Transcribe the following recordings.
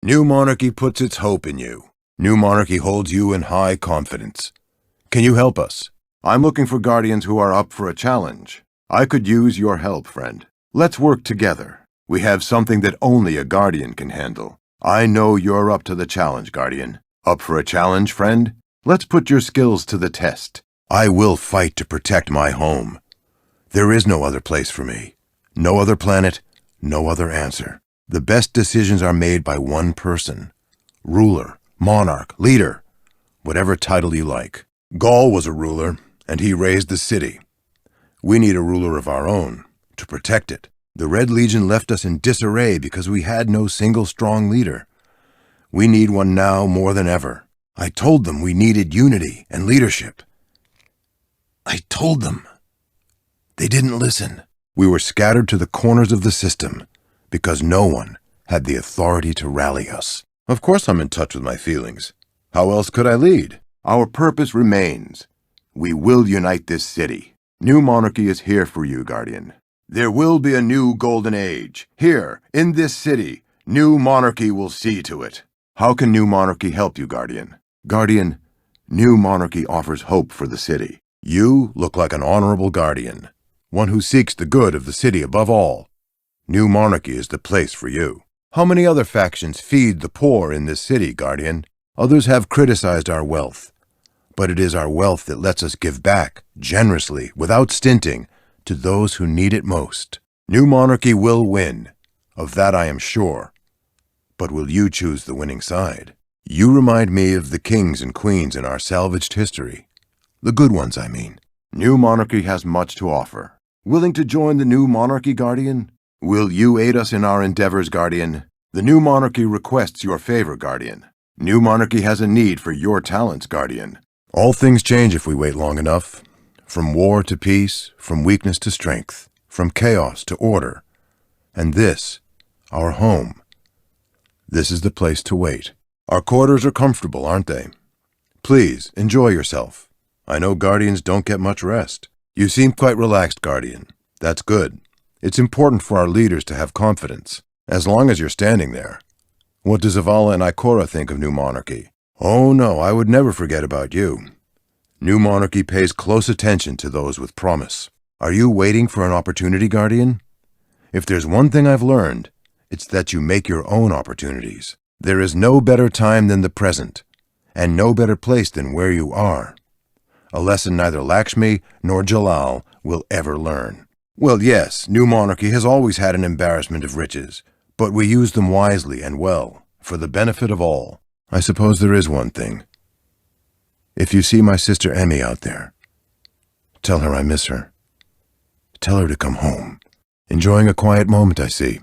New Monarchy puts its hope in you. New Monarchy holds you in high confidence. Can you help us? I'm looking for Guardians who are up for a challenge. I could use your help, friend. Let's work together. We have something that only a Guardian can handle. I know you're up to the challenge, Guardian. Up for a challenge, friend? Let's put your skills to the test. I will fight to protect my home. There is no other place for me. No other planet, no other answer. The best decisions are made by one person. Ruler, monarch, leader, whatever title you like. Gaul was a ruler, and he raised the city. We need a ruler of our own, to protect it. The Red Legion left us in disarray because we had no single strong leader. We need one now more than ever. I told them we needed unity and leadership. I told them. They didn't listen. We were scattered to the corners of the system because no one had the authority to rally us. Of course I'm in touch with my feelings. How else could I lead? Our purpose remains. We will unite this city. New Monarchy is here for you, Guardian. There will be a new golden age. Here, in this city, New Monarchy will see to it. How can New Monarchy help you, Guardian? Guardian, New Monarchy offers hope for the city. You look like an honorable Guardian, one who seeks the good of the city above all. New Monarchy is the place for you. How many other factions feed the poor in this city, Guardian? Others have criticized our wealth, but it is our wealth that lets us give back, generously, without stinting, to those who need it most. New Monarchy will win, of that I am sure. But will you choose the winning side? You remind me of the kings and queens in our salvaged history. The good ones, I mean. New Monarchy has much to offer. Willing to join the New Monarchy, Guardian? Will you aid us in our endeavors, Guardian? The New Monarchy requests your favor, Guardian. New Monarchy has a need for your talents, Guardian. All things change if we wait long enough. From war to peace, from weakness to strength, from chaos to order. And this, our home. This is the place to wait. Our quarters are comfortable, aren't they? Please, enjoy yourself. I know Guardians don't get much rest. You seem quite relaxed, Guardian. That's good. It's important for our leaders to have confidence, as long as you're standing there. What do Zavala and Ikora think of New Monarchy? Oh no, I would never forget about you. New Monarchy pays close attention to those with promise. Are you waiting for an opportunity, Guardian? If there's one thing I've learned, it's that you make your own opportunities. There is no better time than the present, and no better place than where you are. A lesson neither Lakshmi nor Jalal will ever learn. Well, yes, New Monarchy has always had an embarrassment of riches, but we use them wisely and well, for the benefit of all. I suppose there is one thing. If you see my sister Emmy out there, tell her I miss her. Tell her to come home. Enjoying a quiet moment, I see.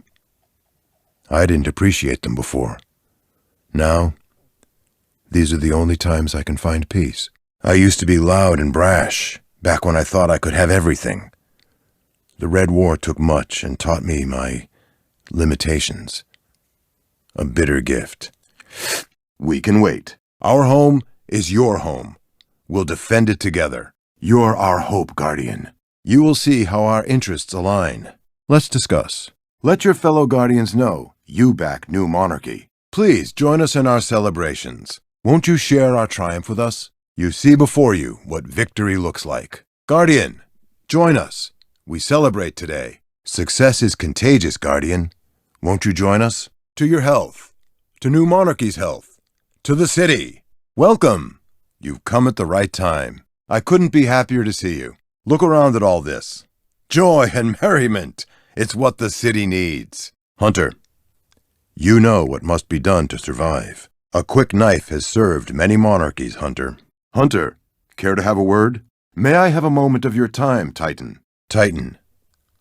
I didn't appreciate them before. Now, these are the only times I can find peace. I used to be loud and brash, back when I thought I could have everything. The Red War took much and taught me my limitations. A bitter gift. We can wait. Our home is your home. We'll defend it together. You're our hope, Guardian. You will see how our interests align. Let's discuss. Let your fellow Guardians know you back New Monarchy. Please join us in our celebrations. Won't you share our triumph with us? You see before you what victory looks like. Guardian, join us. We celebrate today. Success is contagious, Guardian. Won't you join us? To your health. To New Monarchy's health. To the city. Welcome. You've come at the right time. I couldn't be happier to see you. Look around at all this. Joy and merriment. It's what the city needs. Hunter, you know what must be done to survive. A quick knife has served many monarchies, Hunter. Hunter, care to have a word? May I have a moment of your time, Titan? Titan,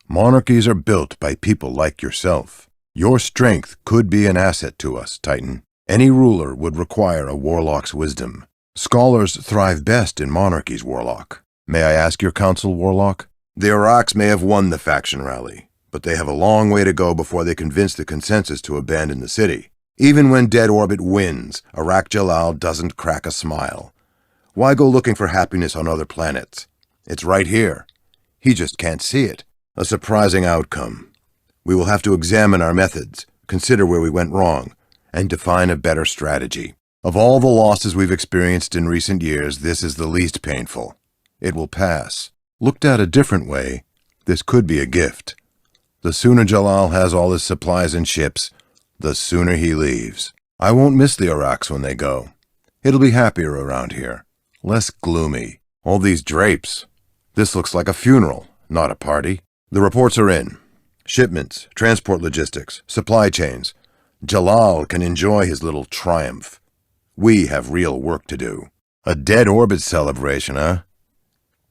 monarchies are built by people like yourself. Your strength could be an asset to us, Titan. Any ruler would require a warlock's wisdom. Scholars thrive best in monarchies, Warlock. May I ask your counsel, Warlock? The Iraqs may have won the faction rally, but they have a long way to go before they convince the consensus to abandon the city. Even when Dead Orbit wins, Iraq Jalal doesn't crack a smile. Why go looking for happiness on other planets? It's right here. He just can't see it. A surprising outcome. We will have to examine our methods, consider where we went wrong, and define a better strategy. Of all the losses we've experienced in recent years, this is the least painful. It will pass. Looked at a different way, this could be a gift. The sooner Jalal has all his supplies and ships, the sooner he leaves. I won't miss the Iraqs when they go. It'll be happier around here. Less gloomy. All these drapes. This looks like a funeral, not a party. The reports are in. Shipments, transport logistics, supply chains. Jalal can enjoy his little triumph. We have real work to do. A dead orbit celebration, huh?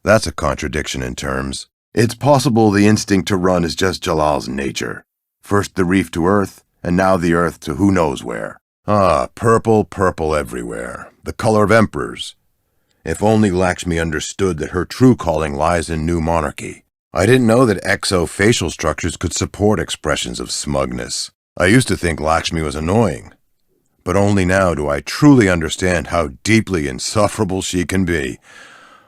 That's a contradiction in terms. It's possible the instinct to run is just Jalal's nature. First the reef to Earth, and now the Earth to who knows where. Ah, purple, purple everywhere. The color of emperors. If only Lakshmi understood that her true calling lies in New Monarchy. I didn't know that exo-facial structures could support expressions of smugness. I used to think Lakshmi was annoying. But only now do I truly understand how deeply insufferable she can be.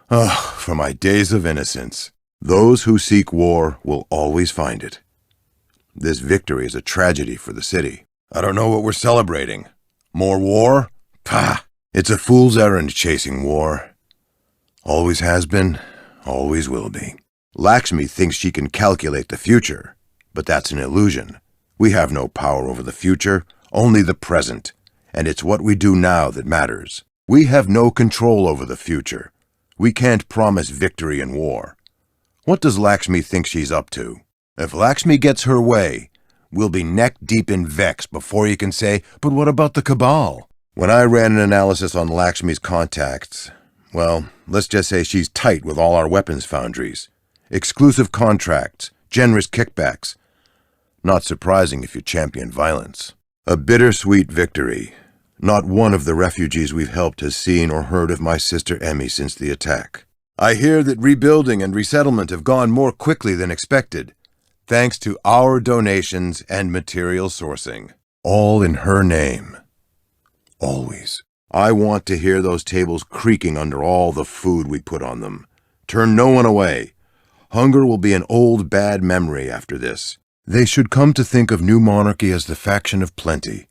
Ah, for my days of innocence. Those who seek war will always find it. This victory is a tragedy for the city. I don't know what we're celebrating. More war? Pah! It's a fool's errand chasing war. Always has been, always will be. Lakshmi thinks she can calculate the future, but that's an illusion. We have no power over the future, only the present, and it's what we do now that matters. We have no control over the future. We can't promise victory in war. What does Lakshmi think she's up to? If Lakshmi gets her way, we'll be neck-deep in Vex before you can say, but what about the Cabal? When I ran an analysis on Lakshmi's contacts, well, let's just say she's tight with all our weapons foundries. Exclusive contracts, generous kickbacks. Not surprising if you champion violence. A bittersweet victory. Not one of the refugees we've helped has seen or heard of my sister Emmy since the attack. I hear that rebuilding and resettlement have gone more quickly than expected, thanks to our donations and material sourcing. All in her name. Always. I want to hear those tables creaking under all the food we put on them. Turn no one away. Hunger will be an old bad memory after this. They should come to think of New Monarchy as the faction of plenty.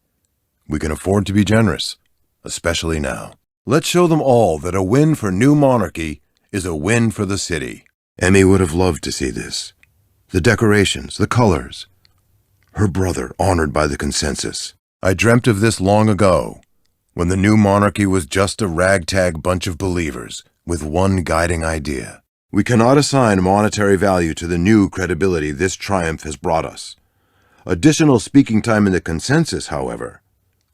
We can afford to be generous, especially now. Let's show them all that a win for New Monarchy is a win for the city. Emmy would have loved to see this. The decorations, the colors. Her brother honored by the consensus. I dreamt of this long ago, when the New Monarchy was just a ragtag bunch of believers with one guiding idea. We cannot assign monetary value to the new credibility this triumph has brought us. Additional speaking time in the consensus, however,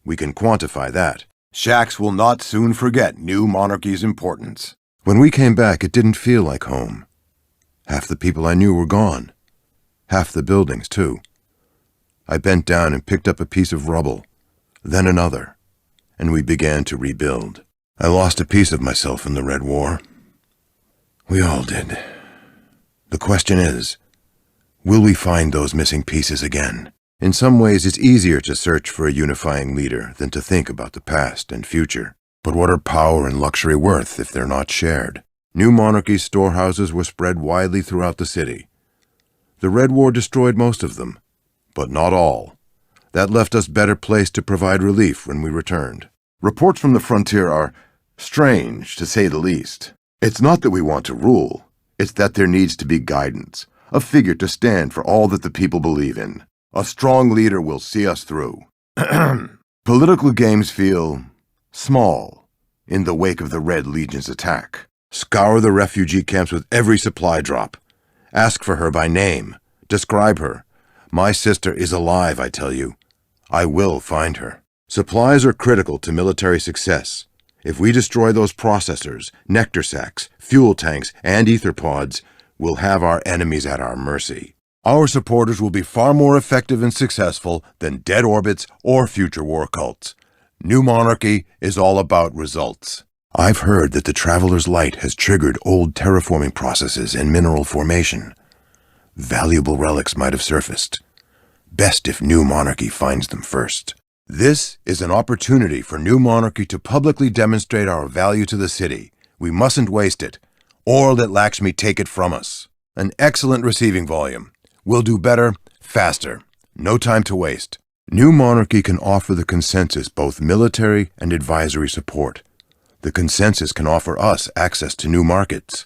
we can quantify that. Shax will not soon forget New Monarchy's importance. When we came back, it didn't feel like home. Half the people I knew were gone. Half the buildings, too. I bent down and picked up a piece of rubble, then another, and we began to rebuild. I lost a piece of myself in the Red War. We all did. The question is, will we find those missing pieces again? In some ways, it's easier to search for a unifying leader than to think about the past and future. But what are power and luxury worth if they're not shared? New Monarchy's storehouses were spread widely throughout the city. The Red War destroyed most of them, but not all. That left us better placed to provide relief when we returned. Reports from the frontier are strange, to say the least. It's not that we want to rule. It's that there needs to be guidance, a figure to stand for all that the people believe in. A strong leader will see us through. Political games feel small in the wake of the Red Legion's attack. Scour the refugee camps with every supply drop. Ask for her by name. Describe her. My sister is alive, I tell you. I will find her. Supplies are critical to military success. If we destroy those processors, nectar sacs, fuel tanks, and ether pods, we'll have our enemies at our mercy. Our supporters will be far more effective and successful than dead orbits or future war cults. New Monarchy is all about results. I've heard that the Traveler's Light has triggered old terraforming processes and mineral formation. Valuable relics might have surfaced. Best if New Monarchy finds them first. This is an opportunity for New Monarchy to publicly demonstrate our value to the city. We mustn't waste it, or let Lakshmi take it from us. An excellent receiving volume. We'll do better, faster. No time to waste. New Monarchy can offer the Consensus both military and advisory support. The Consensus can offer us access to new markets.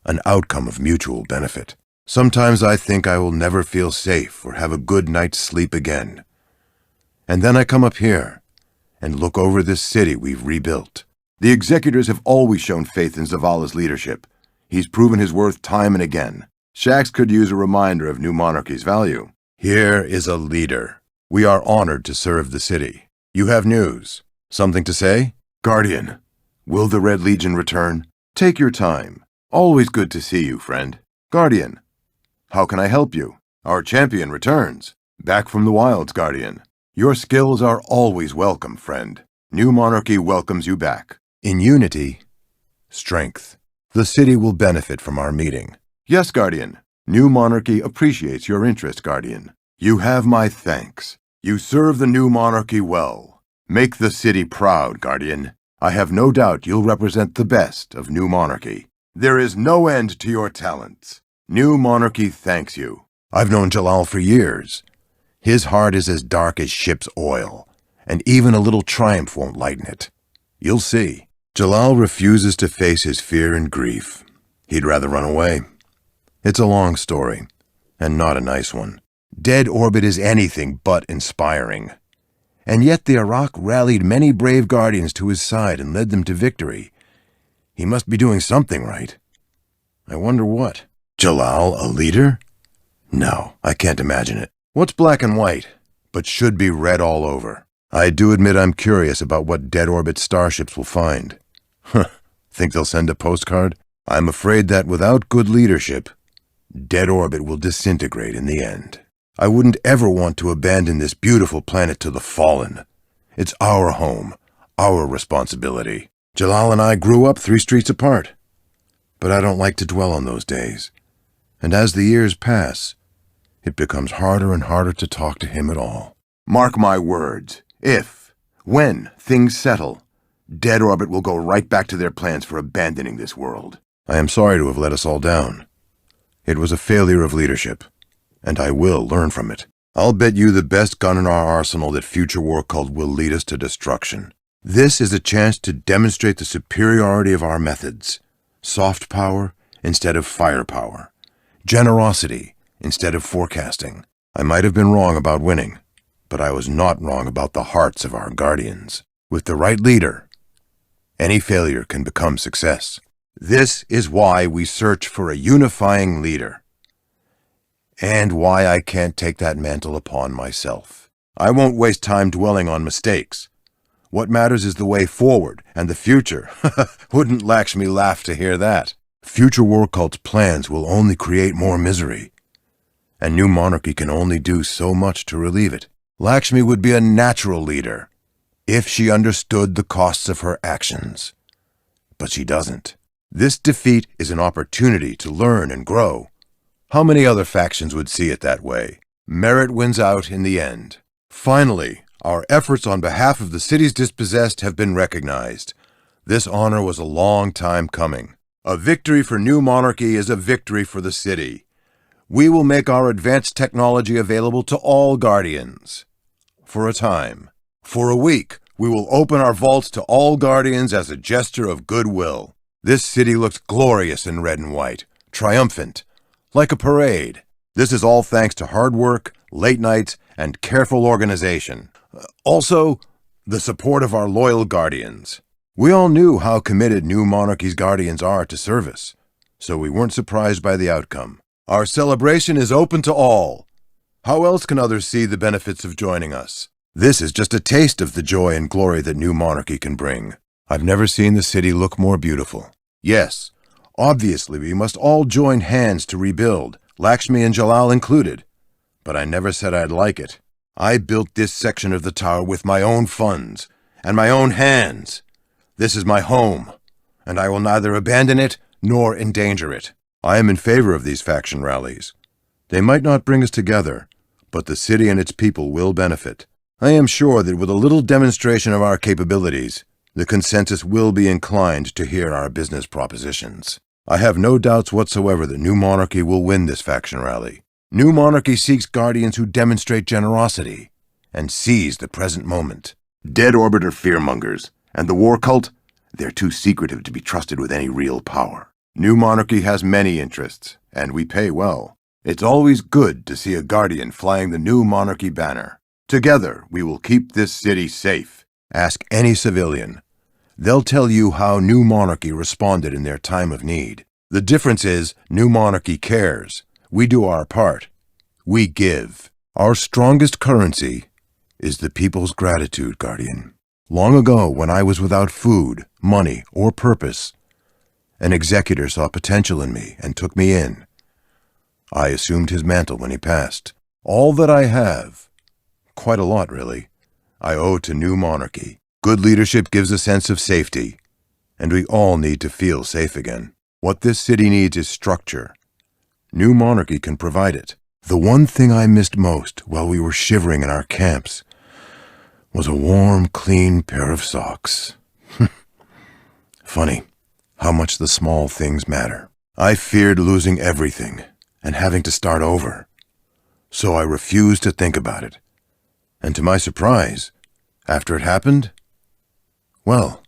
An outcome of mutual benefit. Sometimes I think I will never feel safe or have a good night's sleep again. And then I come up here and look over this city we've rebuilt. The Executors have always shown faith in Zavala's leadership. He's proven his worth time and again. Shaxx could use a reminder of New Monarchy's value. Here is a leader. We are honored to serve the city. You have news. Something to say? Guardian, will the Red Legion return? Take your time. Always good to see you, friend. Guardian, how can I help you? Our champion returns. Back from the wilds, Guardian. Your skills are always welcome, friend. New Monarchy welcomes you back. In unity, strength. The city will benefit from our meeting. Yes, Guardian. New Monarchy appreciates your interest, Guardian. You have my thanks. You serve the New Monarchy well. Make the city proud, Guardian. I have no doubt you'll represent the best of New Monarchy. There is no end to your talents. New Monarchy thanks you. I've known Jalal for years. His heart is as dark as ship's oil, and even a little triumph won't lighten it. You'll see. Jalal refuses to face his fear and grief. He'd rather run away. It's a long story, and not a nice one. Dead Orbit is anything but inspiring. And yet the Iraq rallied many brave Guardians to his side and led them to victory. He must be doing something right. I wonder what. Jalal, a leader? No, I can't imagine it. What's black and white, but should be red all over? I do admit I'm curious about what Dead Orbit starships will find. Think they'll send a postcard? I'm afraid that without good leadership, Dead Orbit will disintegrate in the end. I wouldn't ever want to abandon this beautiful planet to the fallen. It's our home, our responsibility. Jalal and I grew up 3 streets apart. But I don't like to dwell on those days. And as the years pass, it becomes harder and harder to talk to him at all. Mark my words. When things settle, Dead Orbit will go right back to their plans for abandoning this world. I am sorry to have let us all down. It was a failure of leadership, and I will learn from it. I'll bet you the best gun in our arsenal that Future War Cult will lead us to destruction. This is a chance to demonstrate the superiority of our methods. Soft power instead of firepower. Generosity instead of forecasting. I might have been wrong about winning, but I was not wrong about the hearts of our Guardians. With the right leader, any failure can become success. This is why we search for a unifying leader, and why I can't take that mantle upon myself. I won't waste time dwelling on mistakes. What matters is the way forward and the future. Wouldn't Lakshmi laugh to hear that? Future War Cult's plans will only create more misery, and New Monarchy can only do so much to relieve it. Lakshmi would be a natural leader if she understood the costs of her actions. But she doesn't. This defeat is an opportunity to learn and grow. How many other factions would see it that way? Merit wins out in the end. Finally, our efforts on behalf of the cities dispossessed have been recognized. This honor was a long time coming. A victory for New Monarchy is a victory for the city. We will make our advanced technology available to all Guardians. For a time. For a week, we will open our vaults to all Guardians as a gesture of goodwill. This city looks glorious in red and white, triumphant, like a parade. This is all thanks to hard work, late nights, and careful organization. Also, the support of our loyal Guardians. We all knew how committed New Monarchy's Guardians are to service, so we weren't surprised by the outcome. Our celebration is open to all. How else can others see the benefits of joining us? This is just a taste of the joy and glory that New Monarchy can bring. I've never seen the city look more beautiful. Yes, obviously we must all join hands to rebuild, Lakshmi and Jalal included. But I never said I'd like it. I built this section of the tower with my own funds and my own hands. This is my home, and I will neither abandon it nor endanger it. I am in favor of these faction rallies. They might not bring us together, but the city and its people will benefit. I am sure that with a little demonstration of our capabilities, the Consensus will be inclined to hear our business propositions. I have no doubts whatsoever that New Monarchy will win this faction rally. New Monarchy seeks Guardians who demonstrate generosity, and seize the present moment. Dead orbiter fearmongers and the war cult, they're too secretive to be trusted with any real power. New Monarchy has many interests, and we pay well. It's always good to see a Guardian flying the New Monarchy banner. Together, we will keep this city safe. Ask any civilian. They'll tell you how New Monarchy responded in their time of need. The difference is, New Monarchy cares. We do our part. We give. Our strongest currency is the people's gratitude, Guardian. Long ago, when I was without food, money, or purpose, an executor saw potential in me and took me in. I assumed his mantle when he passed. All that I have, quite a lot really, I owe to New Monarchy. Good leadership gives a sense of safety, and we all need to feel safe again. What this city needs is structure. New Monarchy can provide it. The one thing I missed most while we were shivering in our camps was a warm, clean pair of socks. Funny how much the small things matter. I feared losing everything and having to start over, so I refused to think about it. And to my surprise, after it happened, well,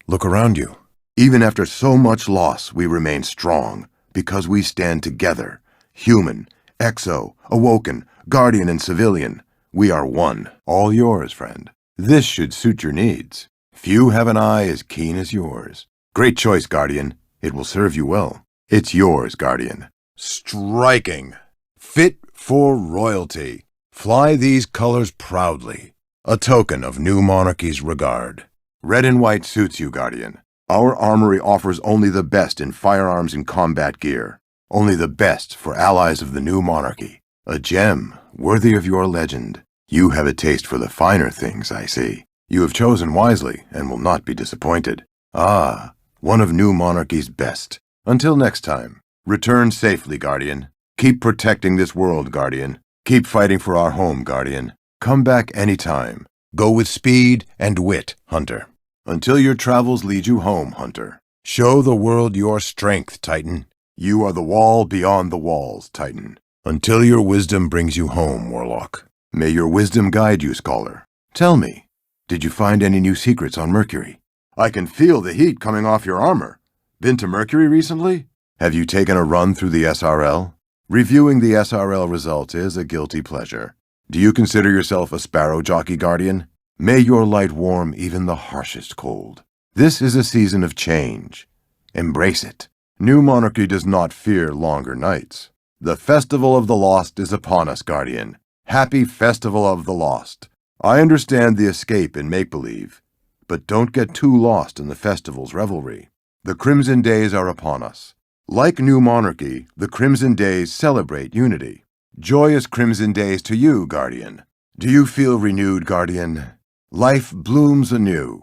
look around you. Even after so much loss, we remain strong because we stand together. Human, Exo, Awoken, Guardian, and Civilian. We are one. All yours, friend. This should suit your needs. Few have an eye as keen as yours. Great choice, Guardian. It will serve you well. It's yours, Guardian. Striking. Fit for royalty. Fly these colors proudly. A token of New Monarchy's regard. Red and white suits you, Guardian. Our armory offers only the best in firearms and combat gear. Only the best for allies of the New Monarchy. A gem worthy of your legend. You have a taste for the finer things, I see. You have chosen wisely and will not be disappointed. Ah, one of New Monarchy's best. Until next time, return safely, Guardian. Keep protecting this world, Guardian. Keep fighting for our home, Guardian. Come back anytime. Go with speed and wit, Hunter. Until your travels lead you home, Hunter. Show the world your strength, Titan. You are the wall beyond the walls, Titan. Until your wisdom brings you home, Warlock. May your wisdom guide you, Scholar. Tell me, did you find any new secrets on Mercury? I can feel the heat coming off your armor. Been to Mercury recently? Have you taken a run through the SRL? Reviewing the SRL results is a guilty pleasure. Do you consider yourself a sparrow jockey, Guardian? May your light warm even the harshest cold. This is a season of change. Embrace it. New Monarchy does not fear longer nights. The Festival of the Lost is upon us, Guardian. Happy Festival of the Lost. I understand the escape in make-believe, but don't get too lost in the festival's revelry. The Crimson Days are upon us. Like New Monarchy, the Crimson Days celebrate unity. Joyous Crimson Days to you, Guardian. Do you feel renewed, Guardian? Life blooms anew.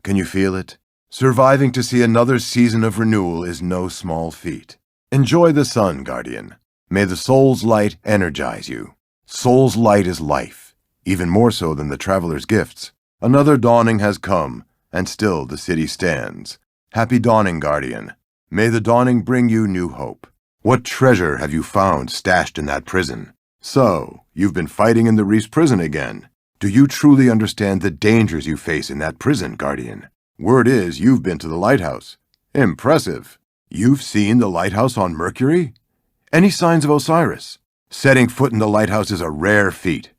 Can you feel it? Surviving to see another season of renewal is no small feat. Enjoy the sun, Guardian. May the soul's light energize you. Soul's light is life, even more so than the traveler's gifts. Another dawning has come, and still the city stands. Happy dawning, Guardian. May the dawning bring you new hope. What treasure have you found stashed in that prison? So, you've been fighting in the Reef's prison again. Do you truly understand the dangers you face in that prison, Guardian? Word is you've been to the lighthouse. Impressive. You've seen the lighthouse on Mercury? Any signs of Osiris? Setting foot in the lighthouse is a rare feat.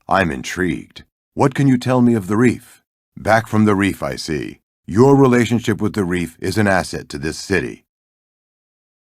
I'm intrigued. What can you tell me of the Reef? Back from the Reef, I see. Your relationship with the Reef is an asset to this city.